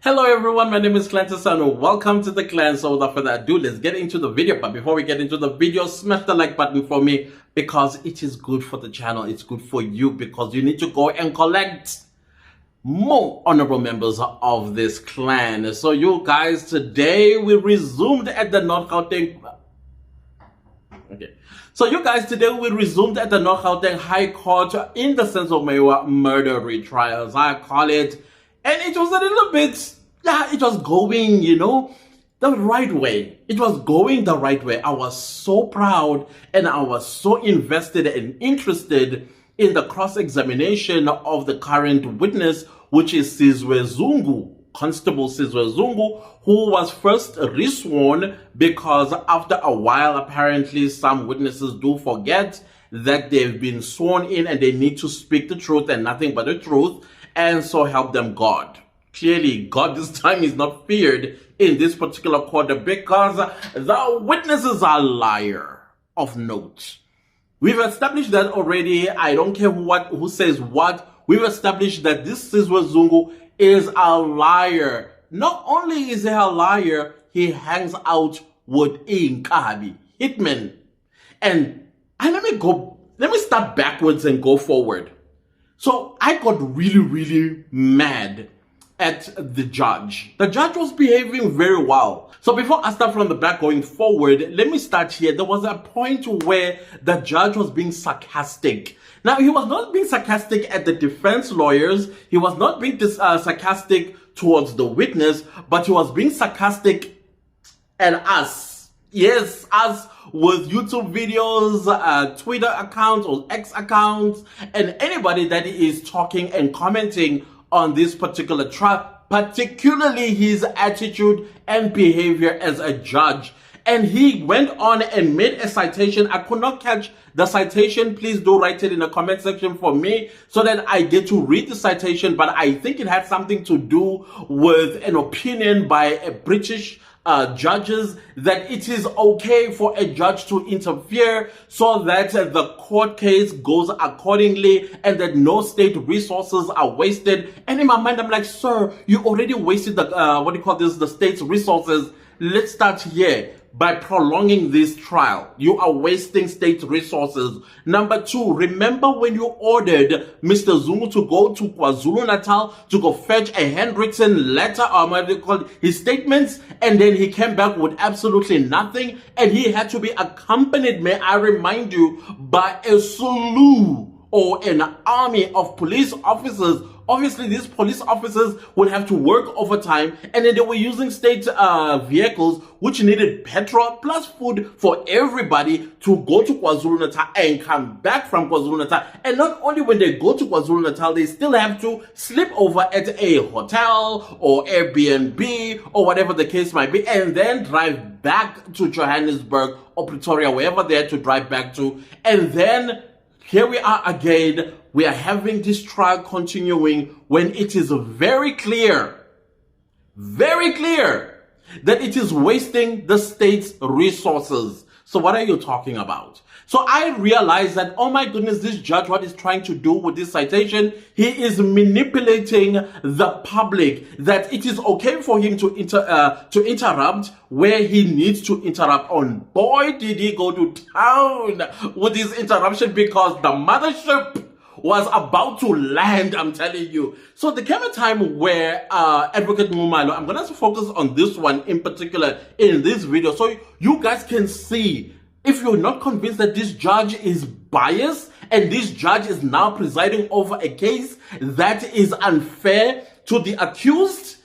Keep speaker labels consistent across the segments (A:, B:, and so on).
A: Hello everyone, my name is Senzo and welcome to the clan. So without further ado, let's get into the video. But before we get into the video, smash the like button for me because it is good for the channel. It's good for you because you need to go and collect more honorable members of this clan. So you guys, today we resumed at the North Gauteng. Okay. So you guys, today we resumed at the North Gauteng High Court in the Senzo Meyiwa murder retrial, as I call it. And it was a little bit, it was going, the right way. It was going the right way. I was so proud and I was so invested and interested in the cross-examination of the current witness, which is Sizwe Zungu, Constable Sizwe Zungu, who was first resworn because after a while, apparently some witnesses do forget that they've been sworn in and they need to speak the truth and nothing but the truth. And so help them God. Clearly, God this time is not feared in this particular court because the witnesses are liar of note. We've established that already. I don't care who says what. We've established that this Sizwe Zungu is a liar. Not only is he a liar, he hangs out with INKABI, Hitman. And let me start backwards and go forward. So I got really mad at the judge. The judge was behaving very well. So before I start from the back going forward, let me start here. There was a point where the judge was being sarcastic. Now, he was not being sarcastic at the defense lawyers. He was not being sarcastic towards the witness, but he was being sarcastic at us. Yes, us with YouTube videos, Twitter accounts or X accounts, and anybody that is talking and commenting on this particular trial, particularly his attitude and behavior as a judge. And he went on and made a citation. I could not catch the citation. Please do write it in the comment section for me so that I get to read the citation. But I think it had something to do with an opinion by a British judges that it is okay for a judge to interfere so that the court case goes accordingly and that no state resources are wasted. And in my mind, I'm like, sir, you already wasted the state's resources. Let's start here. By prolonging this trial, you are wasting state resources. Number two, remember when you ordered Mr. Zungu to go to KwaZulu-Natal to go fetch a handwritten letter, or what they call his statements, and then he came back with absolutely nothing, and he had to be accompanied, may I remind you, by a slew or an army of police officers. Obviously, these police officers would have to work overtime, and then they were using state vehicles which needed petrol plus food for everybody to go to KwaZulu-Natal and come back from KwaZulu-Natal. And not only when they go to KwaZulu-Natal, they still have to sleep over at a hotel or Airbnb or whatever the case might be, and then drive back to Johannesburg or Pretoria, wherever they had to drive back to. And then here we are again. We are having this trial continuing when it is very clear that it is wasting the state's resources. So what are you talking about? So I realized that, oh my goodness, this judge, what he's trying to do with this citation, he is manipulating the public, that it is okay for him to interrupt where he needs to interrupt on. Boy, did he go to town with his interruption because the mothership was about to land, I'm telling you. So there came a time where Advocate Mumalo, I'm going to focus on this one in particular in this video so you guys can see, if you're not convinced that this judge is biased and this judge is now presiding over a case that is unfair to the accused,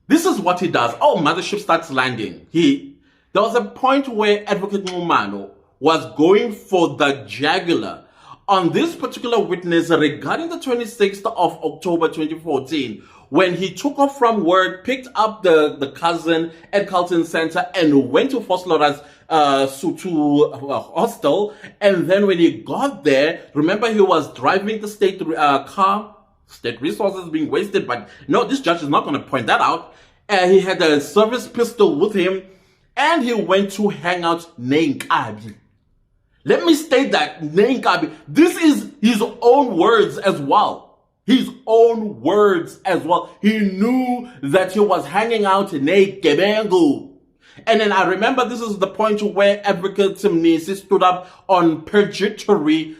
A: this is what he does. Oh, mothership starts landing. There was a point where Advocate Mumalo was going for the jugular on this particular witness regarding the 26th of October 2014, when he took off from work, picked up the cousin at Carlton Center and went to Foslera's Sutu hostel. And then when he got there, remember he was driving the state car, state resources being wasted, but no, this judge is not going to point that out. He had a service pistol with him and he went to hang out INKABI. Let me state that INKABI, this is his own words as well. His own words as well. He knew that he was hanging out in a gebengu. And then I remember this is the point where Advocate Mnisi stood up on perjury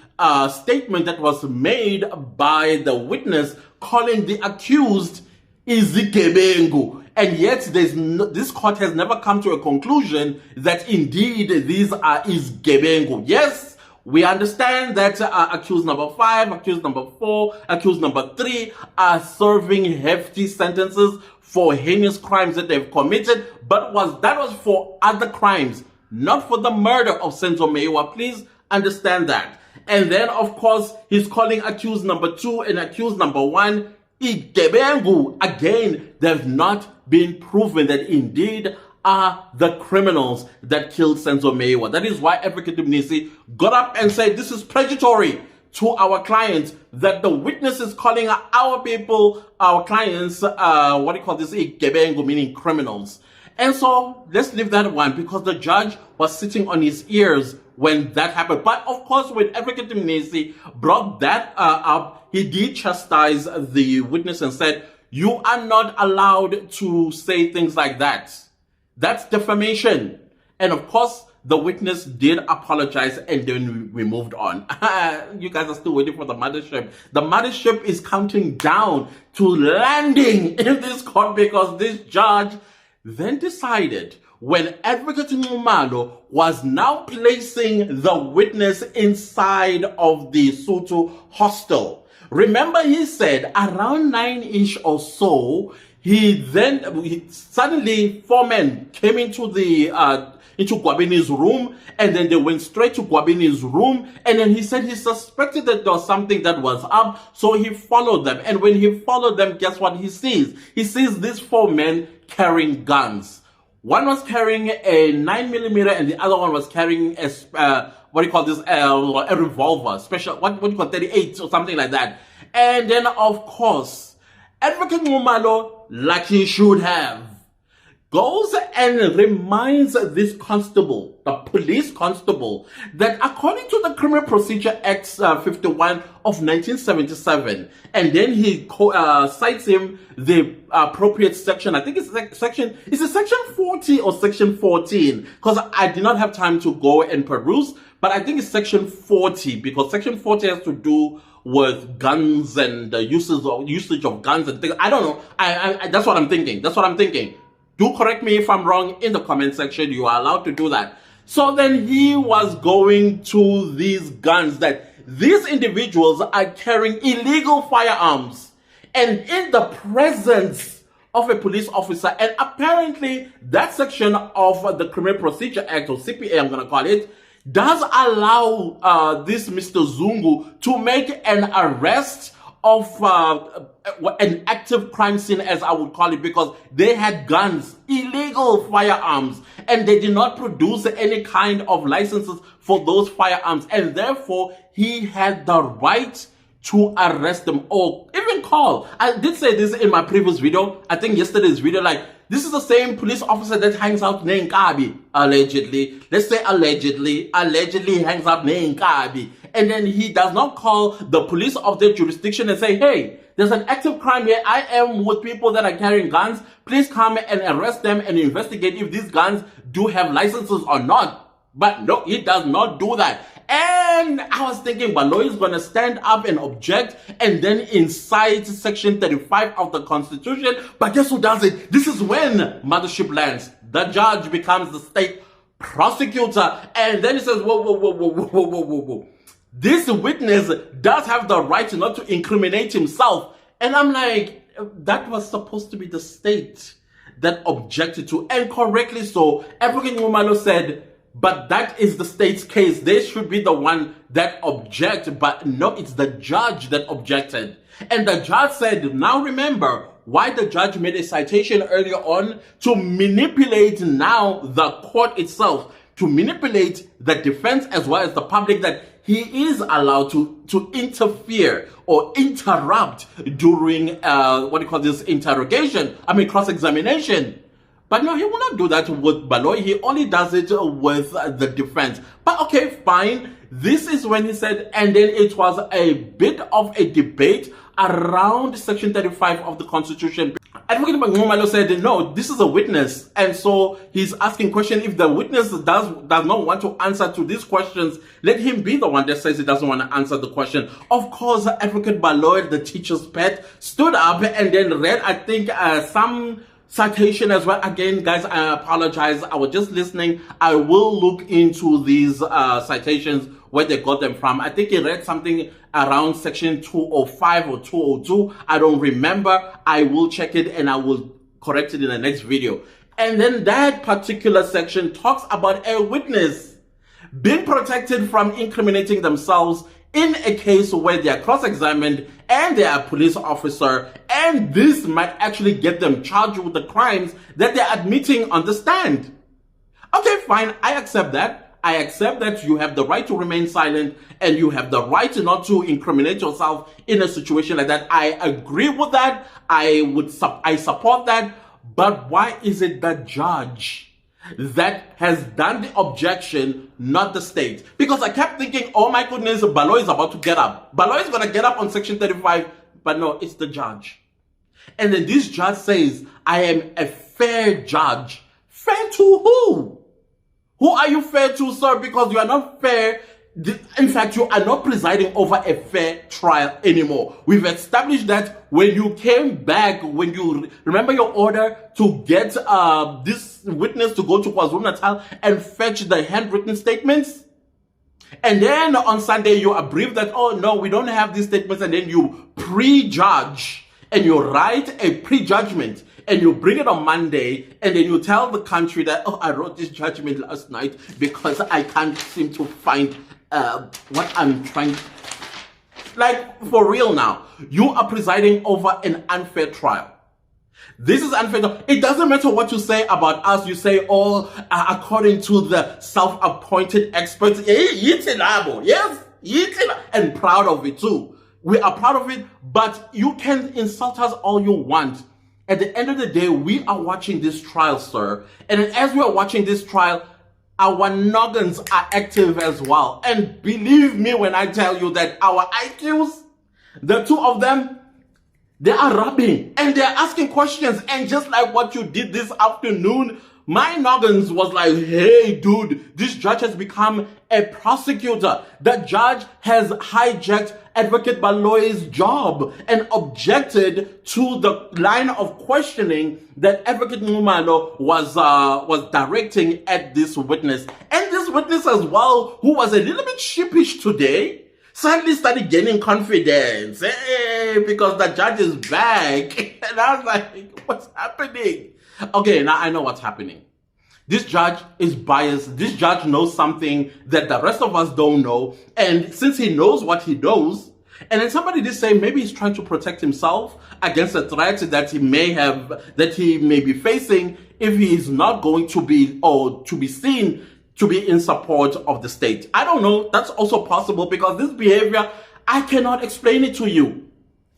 A: statement that was made by the witness calling the accused izigebengu. And yet this court has never come to a conclusion that indeed these are izigebengu. Yes, we understand that accused number 5, accused number 4, accused number 3 are serving hefty sentences for heinous crimes that they've committed, but that was for other crimes, not for the murder of Senzo Meyiwa. Please understand that. And then, of course, he's calling accused number 2 and accused number 1 igebengu. Again, they've not been proven that indeed are the criminals that killed Senzo Meyiwa. That is why Advocate Mnisi got up and said this is predatory to our clients, that the witness is calling our people, our clients, igebengu, meaning criminals. And so let's leave that one, because the judge was sitting on his ears when that happened. But of course, when Advocate Mnisi brought that up, he did chastise the witness and said, you are not allowed to say things like that. That's defamation. And of course, the witness did apologize, and then we moved on. You guys are still waiting for the mothership. The mothership is counting down to landing in this court, because this judge then decided, when Advocate Nxumalo was now placing the witness inside of the Sutu hostel. Remember, he said around 9-ish or so, suddenly 4 men came into Gwabini's room, and then they went straight to Gwabini's room, and then he said he suspected that there was something that was up, so he followed them. And when he followed them, guess what he sees? He sees these 4 men carrying guns. One was carrying a 9mm, and the other one was carrying a a revolver, special, what do you call 38 or something like that. And then, of course, Advocate Nxumalo, like he should have, goes and reminds this constable, the police constable, that according to the Criminal Procedure Act 51 of 1977, and then he cites him the appropriate section. I think it's section 40 or section 14, because I did not have time to go and peruse, but I think it's section 40, because section 40 has to do with guns and the usage of guns and things. I don't know. That's what I'm thinking. That's what I'm thinking. Do correct me if I'm wrong in the comment section. You are allowed to do that. So then he was going to these guns, that these individuals are carrying illegal firearms, and in the presence of a police officer. And apparently that section of the Criminal Procedure Act, or CPA I'm going to call it, does allow this Mr. Zungu to make an arrest of an active crime scene, as I would call it, because they had guns, illegal firearms, and they did not produce any kind of licenses for those firearms, and therefore he had the right to arrest them, or even call. I did say this in my previous video, I think yesterday's video, like, this is the same police officer that hangs out in INKABI, allegedly. Let's say allegedly hangs out in INKABI. And then he does not call the police of their jurisdiction and say, hey, there's an active crime here. I am with people that are carrying guns. Please come and arrest them and investigate if these guns do have licenses or not. But no, he does not do that. And I was thinking, Baloy is going to stand up and object and then incite section 35 of the Constitution. But guess who does it? This is when mothership lands. The judge becomes the state prosecutor. And then he says, whoa. This witness does have the right not to incriminate himself. And I'm like, that was supposed to be the state that objected to. And correctly so. Advocate Nxumalo said, but that is the state's case. They should be the one that object. But no, it's the judge that objected. And the judge said, now remember why the judge made a citation earlier on, to manipulate now the court itself, to manipulate the defense as well as the public, that he is allowed to interfere or interrupt during, cross-examination. But no, he will not do that with Baloy. He only does it with the defense. But okay, fine. This is when he said, and then it was a bit of a debate around Section 35 of the Constitution. Advocate Meyiwa said, no, this is a witness. And so he's asking question. If the witness does not want to answer to these questions, let him be the one that says he doesn't want to answer the question. Of course, Advocate Baloy, the teacher's pet, stood up and then read, I think, some citation as well. Again, guys, I apologize. I was just listening. I will look into these citations, where they got them from. I think he read something around section 205 or 202. I don't remember. I will check it and I will correct it in the next video. And then that particular section talks about a witness being protected from incriminating themselves in a case where they are cross-examined and they are a police officer, and this might actually get them charged with the crimes that they're admitting on the stand. Okay, fine, I accept that. I accept that you have the right to remain silent and you have the right not to incriminate yourself in a situation like that. I agree with that. I support that. But why is it the judge that has done the objection, not the state? Because I kept thinking, oh my goodness, Baloy is about to get up. Baloy is going to get up on Section 35, but no, it's the judge. And then this judge says, I am a fair judge. Fair to who? Who are you fair to, sir? Because you are not fair. In fact, you are not presiding over a fair trial anymore. We've established that when you came back, when you remember your order to get this witness to go to KwaZulu-Natal and fetch the handwritten statements. And then on Sunday, you are briefed that, oh no, we don't have these statements. And then you prejudge and you write a prejudgment. And you bring it on Monday, and then you tell the country that, oh, I wrote this judgment last night because I can't seem to find what I'm trying to... Like, for real now, you are presiding over an unfair trial. This is unfair. It doesn't matter what you say about us. You say, oh, according to the self-appointed experts, yes, and proud of it too. We are proud of it, but you can insult us all you want. At the end of the day, we are watching this trial, sir. And as we are watching this trial, our noggins are active as well. And believe me when I tell you that our IQs, the two of them, they are rubbing and they're asking questions. And just like what you did this afternoon, my noggins was like, hey, dude, this judge has become a prosecutor. The judge has hijacked Advocate Baloy's job and objected to the line of questioning that Advocate Meyiwa was directing at this witness. And this witness as well, who was a little bit sheepish today, suddenly started gaining confidence. Hey, because the judge is back. And I was like, what's happening? Okay, now I know what's happening. This judge is biased. This judge knows something that the rest of us don't know. And since he knows what he knows, and then somebody did say maybe he's trying to protect himself against a threat that he may be facing if he is not going to be, or to be seen to be in support of the state. I don't know. That's also possible because this behavior, I cannot explain it to you.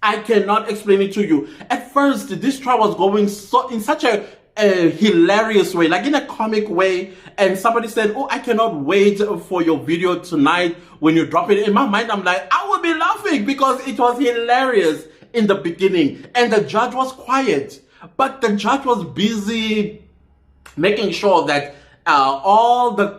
A: I cannot explain it to you. At first, this trial was going in such a hilarious way, like in a comic way, and somebody said, oh, I cannot wait for your video tonight when you drop it. In my mind, I'm like, I will be laughing because it was hilarious in the beginning, and the judge was quiet, but the judge was busy making sure that all the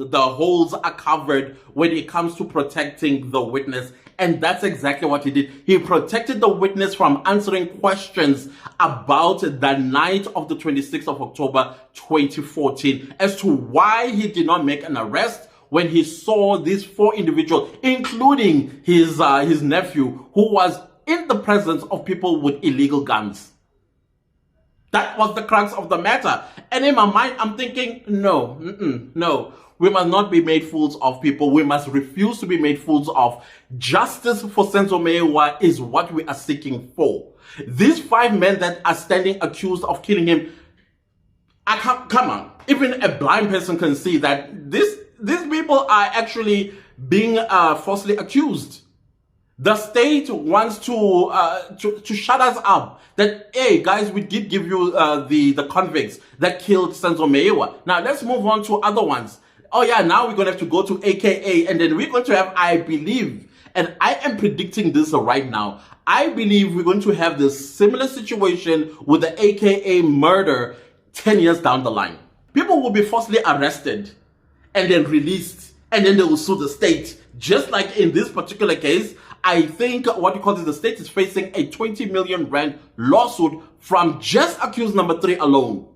A: the holes are covered when it comes to protecting the witness. And that's exactly what he did. He protected the witness from answering questions about the night of the 26th of October 2014 as to why he did not make an arrest when he saw these four individuals, including his nephew, who was in the presence of people with illegal guns. That was the crux of the matter. And in my mind, I'm thinking, no, no. We must not be made fools of people. We must refuse to be made fools of. Justice for Senzo Meyiwa is what we are seeking for. These 5 men that are standing accused of killing him, come on. Even a blind person can see that these people are actually being falsely accused. The state wants to shut us up. That, hey, guys, we did give you the convicts that killed Senzo Meyiwa. Now, let's move on to other ones. Oh, yeah, now we're going to have to go to AKA, and then we're going to have, I believe, And I am predicting this right now. I believe we're going to have this similar situation with the AKA murder 10 years down the line. People will be falsely arrested and then released, and then they will sue the state. Just like in this particular case, I think what you call this, the state is facing a 20 million rand lawsuit from just accused number 3 alone.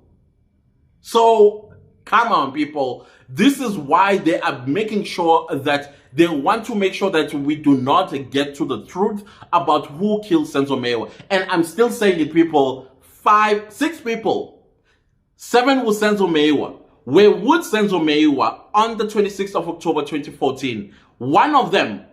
A: So come on, people. This is why they are making sure that they want to make sure that we do not get to the truth about who killed Senzo Meyiwa. And I'm still saying it, people. 6 people. 7 with Senzo Meyiwa. Where would Senzo Meyiwa on the 26th of October 2014? One of them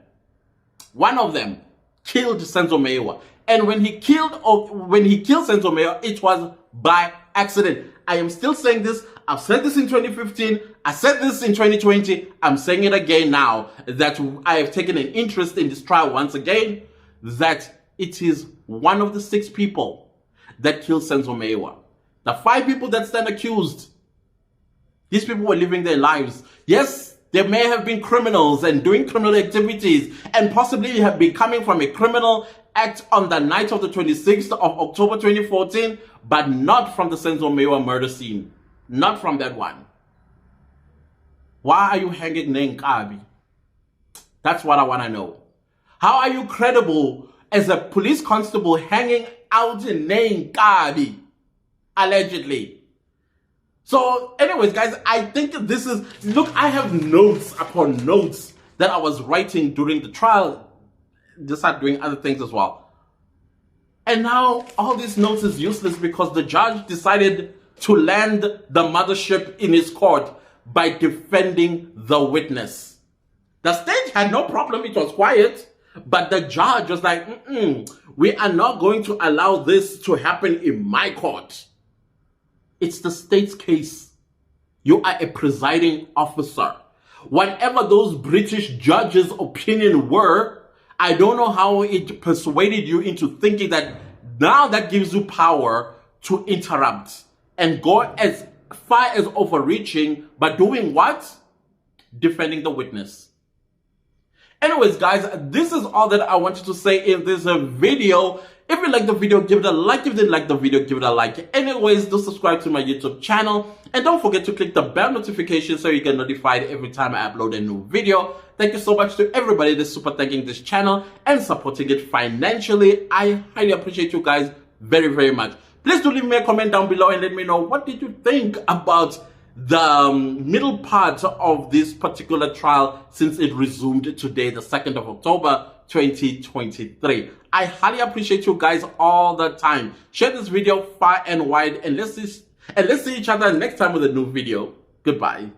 A: killed Senzo Meyiwa. And when he killed Senzo Meyiwa, it was by accident. I am still saying this. I've said this in 2015. I said this in 2020. I'm saying it again now that I have taken an interest in this trial once again, that it is one of the 6 people that killed Senzo Meyiwa. The 5 people that stand accused, these people were living their lives. Yes, they may have been criminals and doing criminal activities and possibly have been coming from a criminal act on the night of the 26th of October 2014, but not from the Senzo Meyiwa murder scene. Not from that one. Why are you hanging INKABI? That's what I want to know. How are you credible as a police constable hanging out in INKABI? Allegedly. So anyways, guys, I think this is... Look, I have notes upon notes that I was writing during the trial. Just start doing other things as well. And now all these notes is useless because the judge decided to land the mothership in his court by defending the witness. The stage had no problem, it was quiet, but the judge was like, we are not going to allow this to happen in my court. It's the state's case. You are a presiding officer. Whatever those British judges' opinion were, I don't know how it persuaded you into thinking that now that gives you power to interrupt and go as far as overreaching, but doing what? Defending the witness. Anyways, guys, this is all that I wanted to say in this video. If you like the video, give it a like. If you didn't like the video, give it a like. Anyways, do subscribe to my YouTube channel. And don't forget to click the bell notification so you get notified every time I upload a new video. Thank you so much to everybody that's super thanking this channel and supporting it financially. I highly appreciate you guys very, very much. Please do leave me a comment down below and let me know what did you think about the middle part of this particular trial since it resumed today, the 2nd of October 2023. I highly appreciate you guys all the time. Share this video far and wide, and let's see each other next time with a new video. Goodbye.